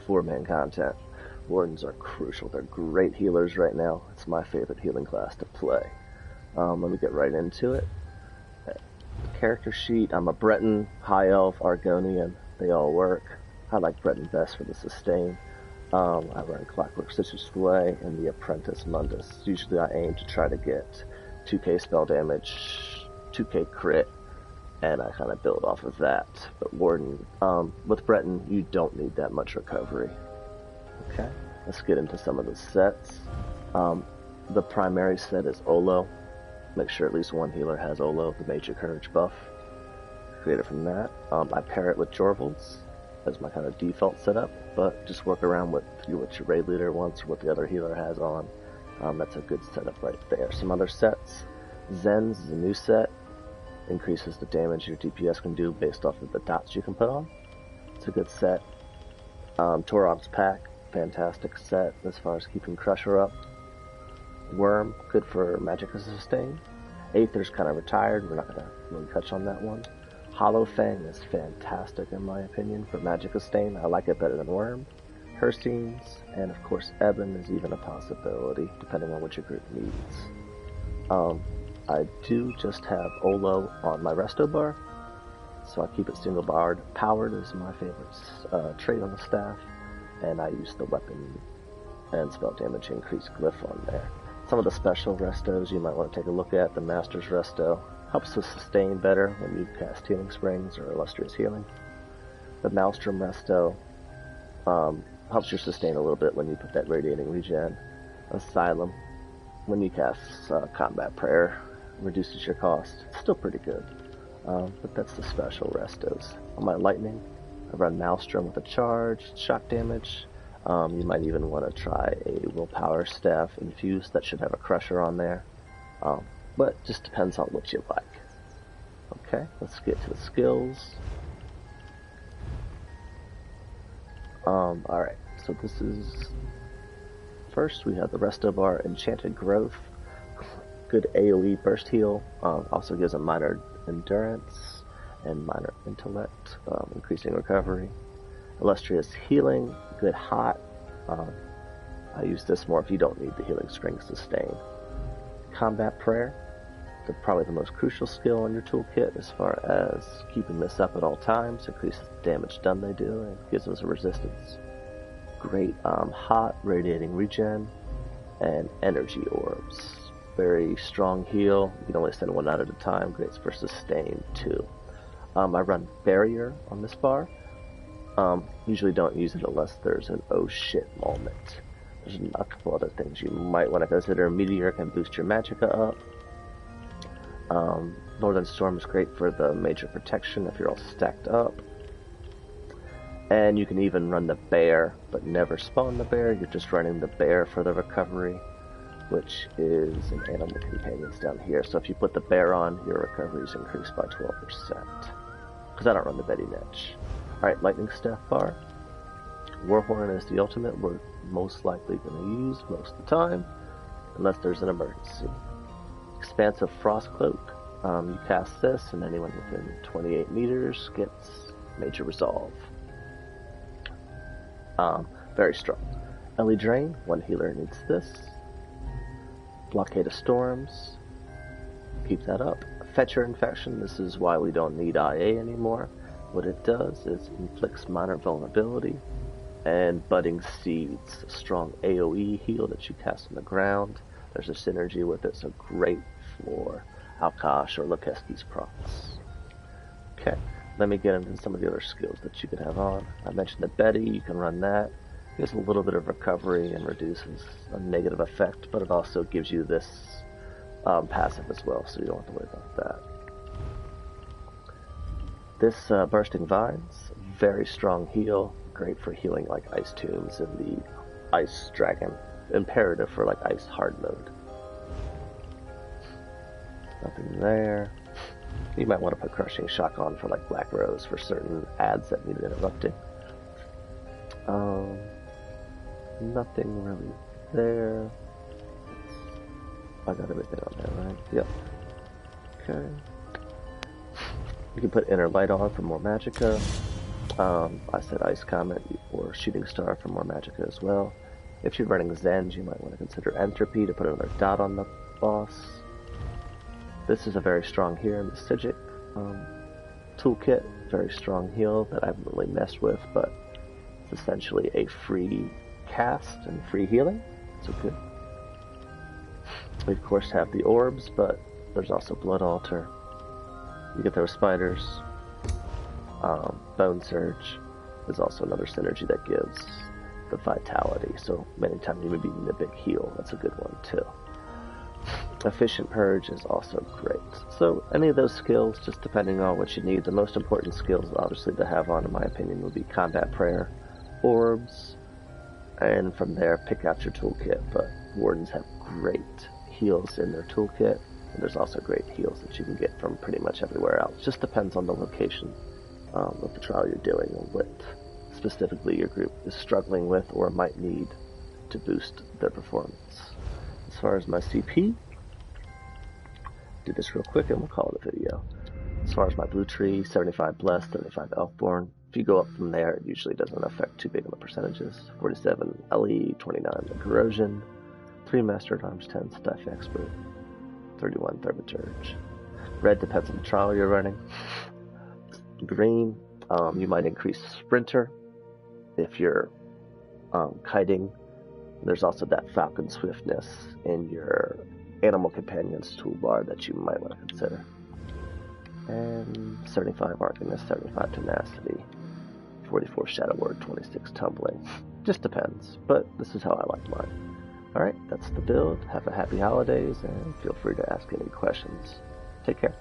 4-man content. Wardens are crucial. They're great healers right now. It's my favorite healing class to play. Let me get right into it. Character sheet. I'm a Breton, High Elf, Argonian. They all work. I like Breton best for the sustain. I run Clockwork Citrus Way and the Apprentice Mundus. Usually I aim to try to get 2k spell damage, 2k crit, and I kind of build off of that. But Warden, with Breton, you don't need that much recovery. Okay, let's get into some of the sets. The primary set is Olo. Make sure at least one healer has Olo, the Major Courage buff. Created from that. I pair it with Jorvals as my kind of default setup, but just work around with what your raid leader wants or what the other healer has on. That's a good setup right there. Some other sets. Zen's is a new set. Increases the damage your DPS can do based off of the dots you can put on. It's a good set. Torog's Pack, fantastic set as far as keeping Crusher up. Worm, good for Magicka Sustain. Aether's kind of retired, we're not going to really touch on that one. Hollow Fang is fantastic in my opinion for Magicka Sustain. I like it better than Worm. Herstines, and of course Ebon is even a possibility, depending on what your group needs. I do just have Olo on my resto bar, so I keep it single barred. Powered is my favorite trait on the staff, and I use the weapon and spell damage increase glyph on there. Some of the special restos you might want to take a look at. The Master's Resto helps to sustain better when you cast Healing Springs or Illustrious Healing. The Maelstrom Resto helps you sustain a little bit when you put that Radiating Regen. Asylum, when you cast Combat Prayer, reduces your cost. It's still pretty good, but that's the special restos. On my Lightning, I run Maelstrom with a charge, shock damage. You might even want to try a Willpower Staff infused. That should have a Crusher on there, but just depends on what you like. Okay, let's get to the skills. Alright, so this is... First, we have the Resto Bar Enchanted Growth. Good AoE burst heal. Also gives a minor endurance and minor intellect, increasing recovery. Illustrious Healing, good hot. I use this more if you don't need the Healing String sustain. Combat Prayer, probably the most crucial skill in your toolkit as far as keeping this up at all times. Increases the damage done they do and gives us a resistance. Great hot, radiating regen, and energy orbs. Very strong heal. You can only send one out at a time. Great for sustain too. I run Barrier on this bar. Usually don't use it unless there's an oh shit moment. There's a couple other things you might want to consider. Meteor can boost your Magicka up. Northern Storm is great for the major protection if you're all stacked up. And you can even run the Bear, but never spawn the Bear. You're just running the Bear for the recovery, which is an animal companions down here. So if you put the Bear on, your recovery is increased by 12%. Because I don't run the Betty Netch. Alright, Lightning Staff Bar. Warhorn is the ultimate we're most likely going to use most of the time, unless there's an emergency. Expansive Frost Cloak. You cast this, and anyone within 28 meters gets Major Resolve. Very strong. Ellie Drain, one healer needs this. Blockade of Storms. Keep that up. Fetcher Infection, this is why we don't need IA anymore. What it does is inflicts minor vulnerability. And Budding Seeds, a strong AoE heal that you cast on the ground. There's a synergy with it, so great for Alkash or Lukeski's procs. Okay, let me get into some of the other skills that you can have on. I mentioned the Betty, you can run that. It gives a little bit of recovery and reduces a negative effect, but it also gives you this passive as well, so you don't have to worry about that. This Bursting Vines, very strong heal, great for healing like Ice Tombs and the Ice Dragon. Imperative for like Ice Hard mode. Nothing there. You might want to put Crushing Shock on for like Black Rose for certain ads that need interrupting. Nothing really there. I got everything on there, right? Yep. Okay. You can put Inner Light on for more Magicka. I said Ice Comet or Shooting Star for more magicka as well. If you're running Zens, you might want to consider Entropy to put another dot on the boss. This is a very strong here in the Sigic toolkit. Very strong heal that I haven't really messed with, but it's essentially a free cast and free healing, so good. We of course have the orbs, but there's also Blood Altar. You get those spiders. Bone Surge is also another synergy that gives the vitality, so many times you may be needing a big heal. That's a good one too. Efficient Purge is also great. So any of those skills, just depending on what you need. The most important skills obviously to have on, in my opinion, would be Combat Prayer, Orbs, and from there pick out your toolkit. But Wardens have great heals in their toolkit, and there's also great heals that you can get from pretty much everywhere else. Just depends on the location of the trial you're doing and what specifically your group is struggling with or might need to boost their performance. As far as my CP, do this real quick and we'll call it a video. As far as my blue tree, 75 Blessed, 75 Elfborn. If you go up from there, it usually doesn't affect too big on the percentages. 47 LE, 29 Corrosion, 3 Master at Arms, 10 Stuff Expert, 31 Thaumaturge. Red depends on the trial you're running. Green, you might increase Sprinter if you're kiting. There's also that Falcon Swiftness in your Animal Companions toolbar that you might want to consider. And 75 Arcanist, 75 Tenacity, 44 Shadow Word, 26 Tumbling. Just depends, but this is how I like mine. Alright, that's the build. Have a happy holidays, and feel free to ask any questions. Take care.